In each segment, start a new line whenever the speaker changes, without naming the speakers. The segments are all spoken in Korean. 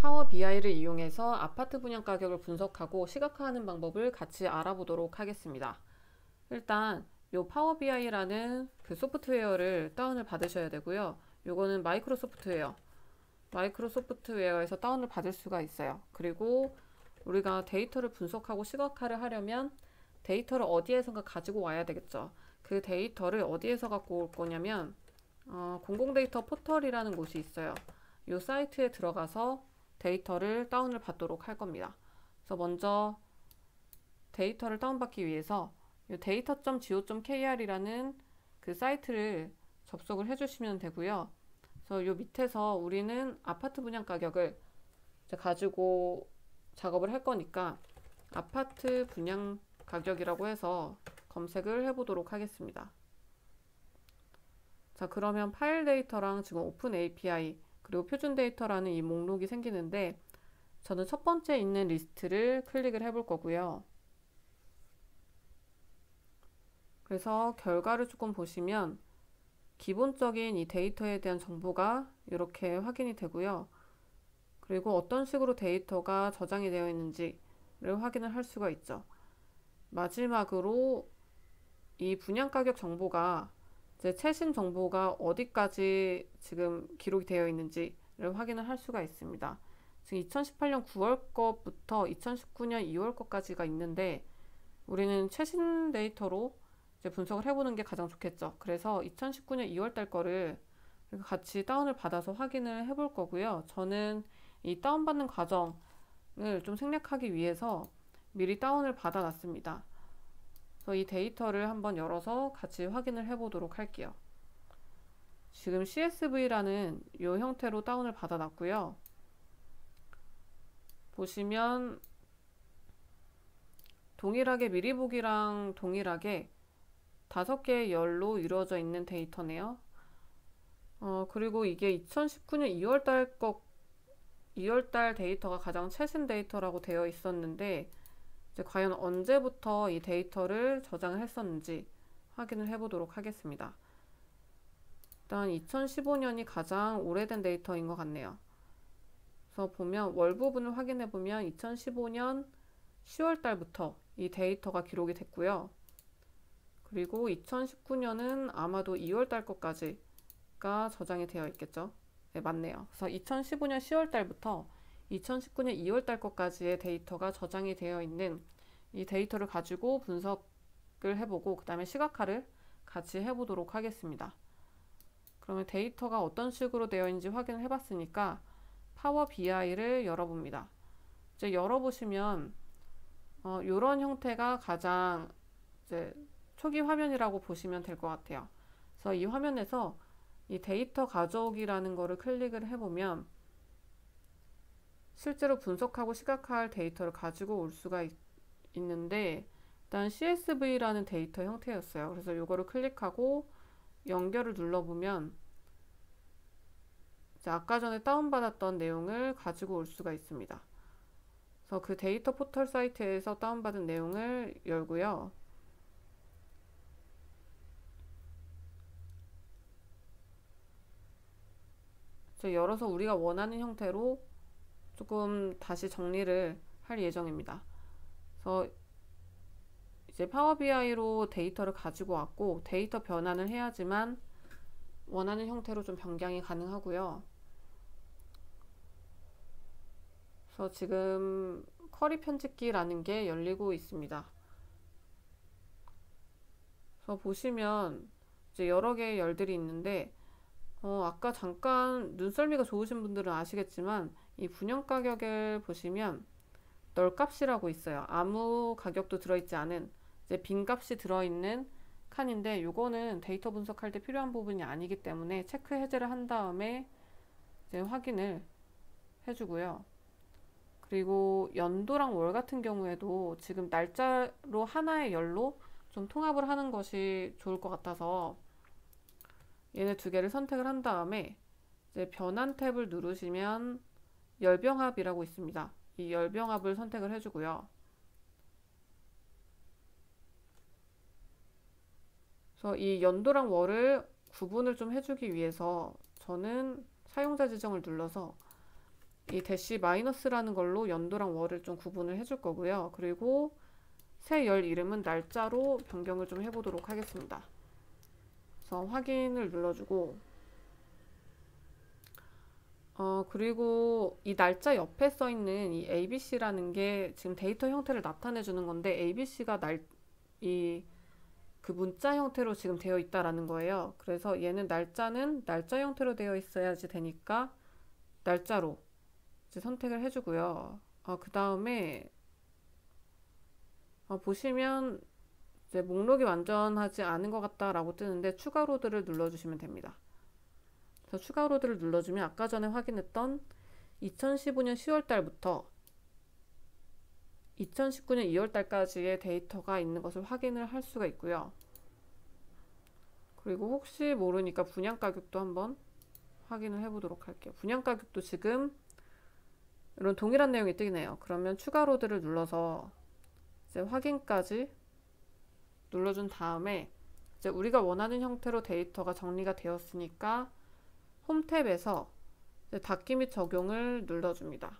파워 BI를 이용해서 아파트 분양 가격을 분석하고 시각화하는 방법을 같이 알아보도록 하겠습니다. 일단 요 파워 BI라는 그 소프트웨어를 다운을 받으셔야 되고요. 요거는 마이크로소프트웨어에서 다운을 받을 수가 있어요. 그리고 우리가 데이터를 분석하고 시각화를 하려면 데이터를 어디에선가 가지고 와야 되겠죠. 그 데이터를 어디에서 갖고 올 거냐면 공공데이터 포털이라는 곳이 있어요. 이 사이트에 들어가서 데이터를 다운을 받도록 할 겁니다. 그래서 먼저 데이터를 다운받기 위해서 data.go.kr이라는 그 사이트를 접속을 해주시면 되고요. 그래서 요 밑에서 우리는 아파트 분양 가격을 이제 가지고 작업을 할 거니까 아파트 분양 가격이라고 해서 검색을 해보도록 하겠습니다. 자, 그러면 파일 데이터랑 지금 오픈 API 그리고 표준 데이터라는 이 목록이 생기는데 저는 첫 번째 있는 리스트를 클릭을 해볼 거고요. 그래서 결과를 조금 보시면 기본적인 이 데이터에 대한 정보가 이렇게 확인이 되고요. 그리고 어떤 식으로 데이터가 저장이 되어 있는지를 확인을 할 수가 있죠. 마지막으로 이 분양가격 정보가 이제 최신 정보가 어디까지 지금 기록이 되어 있는지를 확인을 할 수가 있습니다. 지금 2018년 9월 것부터 2019년 2월 것까지가 있는데 우리는 최신 데이터로 이제 분석을 해보는 게 가장 좋겠죠. 그래서 2019년 2월 달 거를 같이 다운을 받아서 확인을 해볼 거고요. 저는 이 다운받는 과정을 좀 생략하기 위해서 미리 다운을 받아놨습니다. 그래서 이 데이터를 한번 열어서 같이 확인을 해보도록 할게요. 지금 CSV라는 이 형태로 다운을 받아놨고요. 보시면 동일하게 미리 보기랑 동일하게 5개의 열로 이루어져 있는 데이터네요. 그리고 이게 2019년 2월달 데이터가 가장 최신 데이터라고 되어 있었는데 이제 과연 언제부터 이 데이터를 저장을 했었는지 확인을 해보도록 하겠습니다. 일단 2015년이 가장 오래된 데이터인 것 같네요. 그래서 보면 월 부분을 확인해 보면 2015년 10월 달부터 이 데이터가 기록이 됐고요. 그리고 2019년은 아마도 2월 달 것까지가 저장이 되어 있겠죠. 네, 맞네요. 그래서 2015년 10월 달부터 2019년 2월 달 것까지의 데이터가 저장이 되어 있는 이 데이터를 가지고 분석을 해보고 그 다음에 시각화를 같이 해보도록 하겠습니다. 그러면 데이터가 어떤 식으로 되어 있는지 확인을 해봤으니까 파워 BI를 열어봅니다. 이제 열어보시면 이런 형태가 가장 이제 초기 화면이라고 보시면 될 것 같아요. 그래서 이 화면에서 이 데이터 가져오기라는 거를 클릭을 해보면 실제로 분석하고 시각화할 데이터를 가지고 올 수가 있는데 일단 CSV라는 데이터 형태였어요. 그래서 이거를 클릭하고 연결을 눌러보면 이제 아까 전에 다운받았던 내용을 가지고 올 수가 있습니다. 그래서 그 데이터 포털 사이트에서 다운받은 내용을 열고요. 열어서 우리가 원하는 형태로 조금 다시 정리를 할 예정입니다. 그래서 이제 파워 BI로 데이터를 가지고 왔고 데이터 변환을 해야지만 원하는 형태로 좀 변경이 가능하고요. 그래서 지금 쿼리 편집기라는 게 열리고 있습니다. 그래서 보시면 이제 여러 개의 열들이 있는데 아까 잠깐 눈썰미가 좋으신 분들은 아시겠지만 이 분양 가격을 보시면 널값이라고 있어요. 아무 가격도 들어있지 않은 이제 빈 값이 들어있는 칸인데 이거는 데이터 분석할 때 필요한 부분이 아니기 때문에 체크 해제를 한 다음에 이제 확인을 해주고요. 그리고 연도랑 월 같은 경우에도 지금 날짜로 하나의 열로 좀 통합을 하는 것이 좋을 것 같아서 얘네 두 개를 선택을 한 다음에 이제 변환 탭을 누르시면 열병합이라고 있습니다. 이 열병합을 선택을 해주고요. 그래서 이 연도랑 월을 구분을 좀 해주기 위해서 저는 사용자 지정을 눌러서 이 대시 마이너스라는 걸로 연도랑 월을 좀 구분을 해줄 거고요. 그리고 새 열 이름은 날짜로 변경을 좀 해보도록 하겠습니다. 그래서 확인을 눌러주고, 그리고 이 날짜 옆에 써 있는 이 ABC라는 게 지금 데이터 형태를 나타내 주는 건데, ABC가 그 문자 형태로 지금 되어 있다라는 거예요. 그래서 얘는 날짜는 날짜 형태로 되어 있어야지 되니까 날짜로 이제 선택을 해주고요. 그 다음에 보시면 이제 목록이 완전하지 않은 것 같다라고 뜨는데 추가 로드를 눌러주시면 됩니다. 그래서 추가 로드를 눌러주면 아까 전에 확인했던 2015년 10월 달부터 2019년 2월 달까지의 데이터가 있는 것을 확인을 할 수가 있고요. 그리고 혹시 모르니까 분양 가격도 한번 확인을 해보도록 할게요. 분양 가격도 지금 이런 동일한 내용이 뜨네요. 그러면 추가 로드를 눌러서 이제 확인까지 눌러준 다음에 이제 우리가 원하는 형태로 데이터가 정리가 되었으니까 홈 탭에서 이제 닫기 및 적용을 눌러줍니다.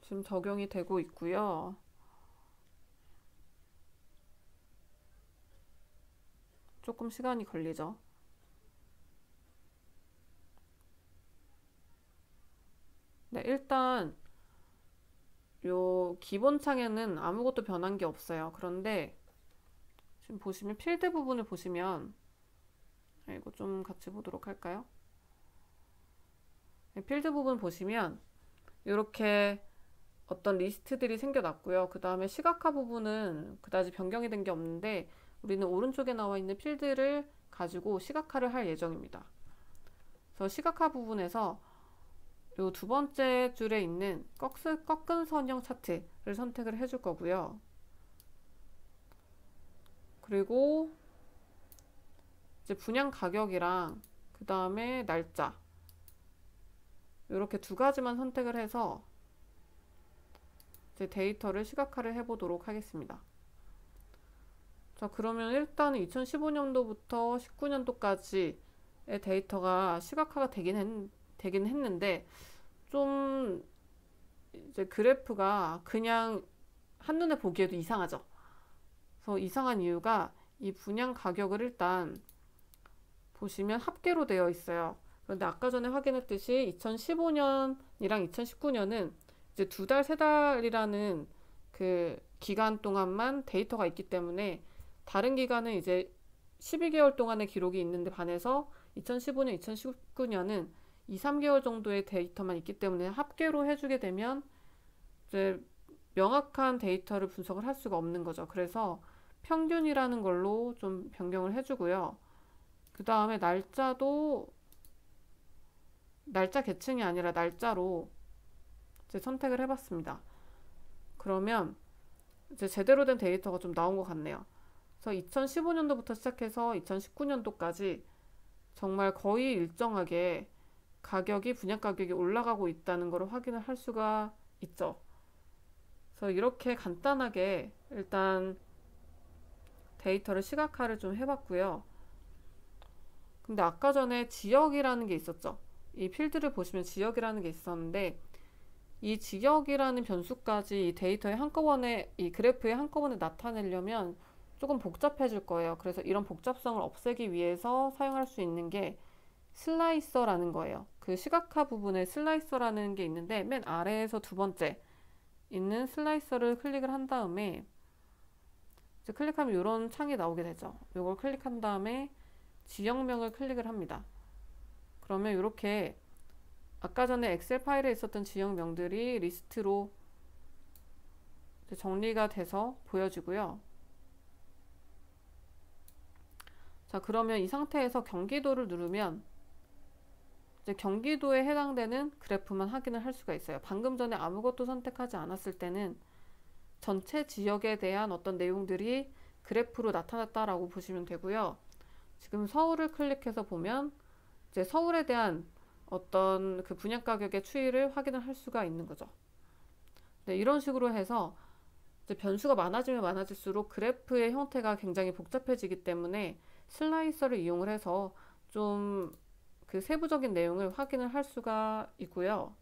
지금 적용이 되고 있고요. 조금 시간이 걸리죠. 네, 일단 요 기본 창에는 아무것도 변한 게 없어요. 그런데 지금 보시면 필드 부분을 보시면 이거 좀 같이 보도록 할까요? 네, 필드 부분 보시면 이렇게 어떤 리스트들이 생겨났고요. 그 다음에 시각화 부분은 그다지 변경이 된 게 없는데 우리는 오른쪽에 나와 있는 필드를 가지고 시각화를 할 예정입니다. 그래서 시각화 부분에서 요 두 번째 줄에 있는 꺾은 선형 차트를 선택을 해줄 거고요. 그리고 이제 분양 가격이랑 그 다음에 날짜 이렇게 두 가지만 선택을 해서 이제 데이터를 시각화를 해보도록 하겠습니다. 자, 그러면 일단 2015년도부터 19년도까지의 데이터가 시각화가 되긴 했는데 좀 이제 그래프가 그냥 한눈에 보기에도 이상하죠. 그래서 이상한 이유가 이 분양 가격을 일단 보시면 합계로 되어 있어요. 그런데 아까 전에 확인했듯이 2015년이랑 2019년은 이제 두 달, 세 달이라는 그 기간 동안만 데이터가 있기 때문에 다른 기간은 이제 12개월 동안의 기록이 있는데 반해서 2015년, 2019년은 2, 3개월 정도의 데이터만 있기 때문에 합계로 해주게 되면 이제 명확한 데이터를 분석을 할 수가 없는 거죠. 그래서 평균이라는 걸로 좀 변경을 해주고요. 그 다음에 날짜도 날짜 계층이 아니라 날짜로 이제 선택을 해봤습니다. 그러면 이제 제대로 된 데이터가 좀 나온 것 같네요. 그래서 2015년도부터 시작해서 2019년도까지 정말 거의 일정하게 분양 가격이 올라가고 있다는 걸 확인을 할 수가 있죠. 그래서 이렇게 간단하게 일단 데이터를 시각화를 좀 해봤고요. 근데 아까 전에 지역이라는 게 있었죠. 이 필드를 보시면 지역이라는 게 있었는데 이 지역이라는 변수까지 이 데이터의 한꺼번에 이 그래프에 한꺼번에 나타내려면 조금 복잡해질 거예요. 그래서 이런 복잡성을 없애기 위해서 사용할 수 있는 게 슬라이서라는 거예요. 그 시각화 부분에 슬라이서라는 게 있는데 맨 아래에서 두 번째 있는 슬라이서를 클릭을 한 다음에 이제 클릭하면 이런 창이 나오게 되죠. 이걸 클릭한 다음에 지역명을 클릭을 합니다. 그러면 이렇게 아까 전에 엑셀 파일에 있었던 지역명들이 리스트로 정리가 돼서 보여지고요. 자, 그러면 이 상태에서 경기도를 누르면 이제 경기도에 해당되는 그래프만 확인을 할 수가 있어요. 방금 전에 아무것도 선택하지 않았을 때는 전체 지역에 대한 어떤 내용들이 그래프로 나타났다라고 보시면 되고요. 지금 서울을 클릭해서 보면 이제 서울에 대한 어떤 그 분양 가격의 추이를 확인을 할 수가 있는 거죠. 네, 이런 식으로 해서 이제 변수가 많아지면 많아질수록 그래프의 형태가 굉장히 복잡해지기 때문에 슬라이서를 이용을 해서 좀 그 세부적인 내용을 확인을 할 수가 있고요.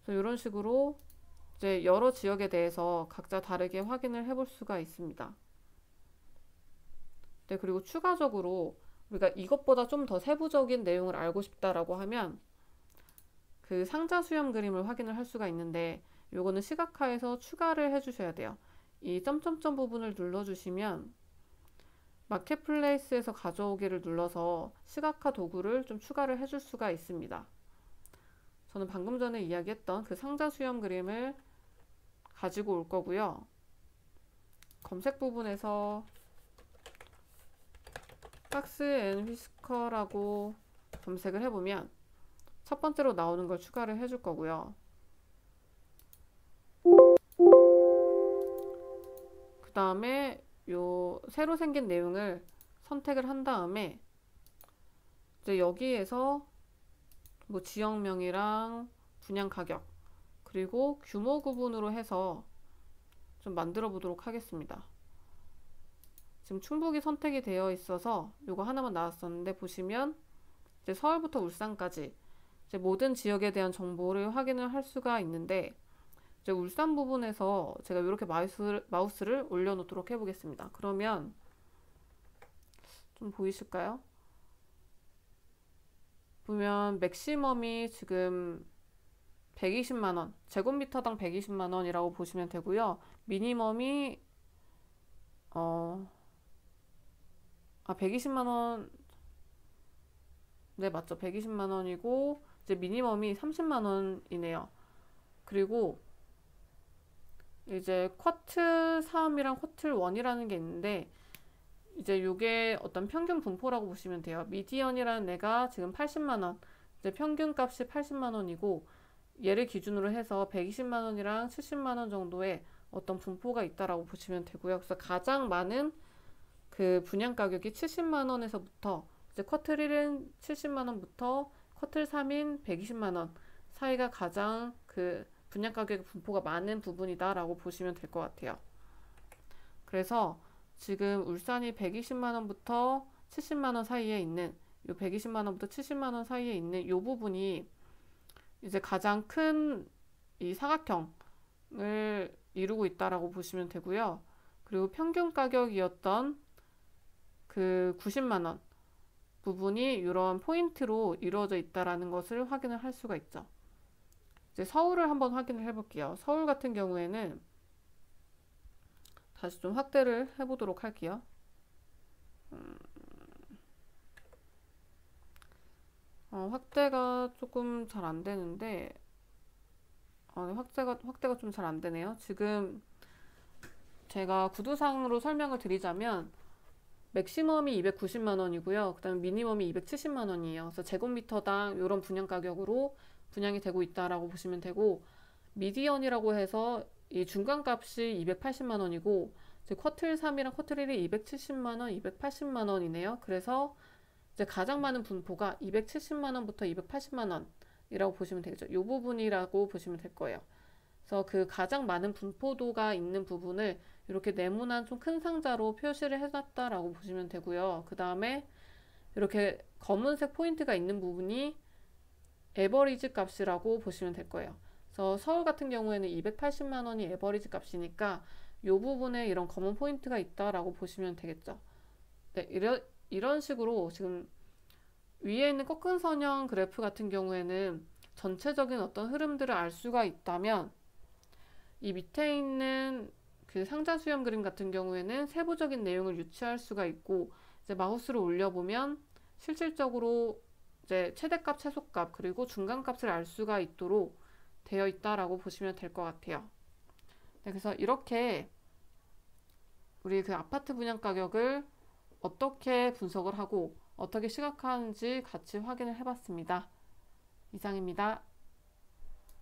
그래서 이런 식으로 이제 여러 지역에 대해서 각자 다르게 확인을 해볼 수가 있습니다. 네, 그리고 추가적으로 우리가 이것보다 좀 더 세부적인 내용을 알고 싶다라고 하면 그 상자 수렴 그림을 확인을 할 수가 있는데, 요거는 시각화에서 추가를 해주셔야 돼요. 이 점점점 부분을 눌러주시면 마켓플레이스에서 가져오기를 눌러서 시각화 도구를 좀 추가를 해줄 수가 있습니다. 저는 방금 전에 이야기했던 그 상자 수렴 그림을 가지고 올 거고요. 검색 부분에서 박스 앤 휘스커라고 검색을 해보면 첫 번째로 나오는 걸 추가를 해줄 거고요. 그 다음에 요 새로 생긴 내용을 선택을 한 다음에 이제 여기에서 뭐 지역명이랑 분양 가격 그리고 규모 구분으로 해서 좀 만들어 보도록 하겠습니다. 지금 충북이 선택이 되어 있어서 요거 하나만 나왔었는데, 보시면 이제 서울부터 울산까지 이제 모든 지역에 대한 정보를 확인을 할 수가 있는데, 이제 울산 부분에서 제가 이렇게 마우스를 올려놓도록 해보겠습니다. 그러면 좀 보이실까요? 보면 맥시멈이 지금 120만원, 제곱미터당 120만원이라고 보시면 되고요. 미니멈이 120만원, 네 맞죠, 120만원이고 이제 미니멈이 30만원이네요. 그리고 이제 쿼트 3이랑 쿼트 1이라는 게 있는데, 이제 요게 어떤 평균 분포라고 보시면 돼요. 미디언이라는 애가 지금 80만원, 이제 평균 값이 80만원이고, 얘를 기준으로 해서 120만원이랑 70만원 정도의 어떤 분포가 있다라고 보시면 되고요. 그래서 가장 많은 그 분양 가격이 70만원에서부터 이제 쿼트 1은 70만원부터 쿼트 3인 120만원 사이가 가장 그 분양 가격의 분포가 많은 부분이다라고 보시면 될 것 같아요. 그래서 지금 울산이 120만원부터 70만원 사이에 있는 요 120만원부터 70만원 사이에 있는 요 부분이 이제 가장 큰 이 사각형을 이루고 있다라고 보시면 되고요. 그리고 평균 가격이었던 그 90만원 부분이 이런 포인트로 이루어져 있다라는 것을 확인을 할 수가 있죠. 이제 서울을 한번 확인을 해볼게요. 서울 같은 경우에는 다시 좀 확대를 해보도록 할게요. 확대가 조금 잘 안 되는데, 확대가 좀 잘 안 되네요. 지금 제가 구두상으로 설명을 드리자면 맥시멈이 290만원이고요. 그 다음에 미니멈이 270만원이에요. 그래서 제곱미터당 이런 분양 가격으로 분양이 되고 있다라고 보시면 되고, 미디언이라고 해서 이 중간값이 280만원이고 이제 쿼틀 3이랑 쿼틀 1이 270만원, 280만원이네요. 그래서 이제 가장 많은 분포가 270만원부터 280만원이라고 보시면 되겠죠. 이 부분이라고 보시면 될 거예요. 그래서 그 가장 많은 분포도가 있는 부분을 이렇게 네모난 좀 큰 상자로 표시를 해놨다라고 보시면 되고요. 그 다음에 이렇게 검은색 포인트가 있는 부분이 에버리지 값이라고 보시면 될 거예요. 그래서 서울 같은 경우에는 280만원이 에버리지 값이니까 이 부분에 이런 검은 포인트가 있다라고 보시면 되겠죠. 네, 이런 식으로 지금 위에 있는 꺾은 선형 그래프 같은 경우에는 전체적인 어떤 흐름들을 알 수가 있다면, 이 밑에 있는 그 상자 수렴 그림 같은 경우에는 세부적인 내용을 유추할 수가 있고, 이제 마우스를 올려보면 실질적으로 이제 최대값, 최소값, 그리고 중간값을 알 수가 있도록 되어 있다라고 보시면 될 것 같아요. 네, 그래서 이렇게 우리 그 아파트 분양 가격을 어떻게 분석을 하고 어떻게 시각화하는지 같이 확인을 해봤습니다. 이상입니다.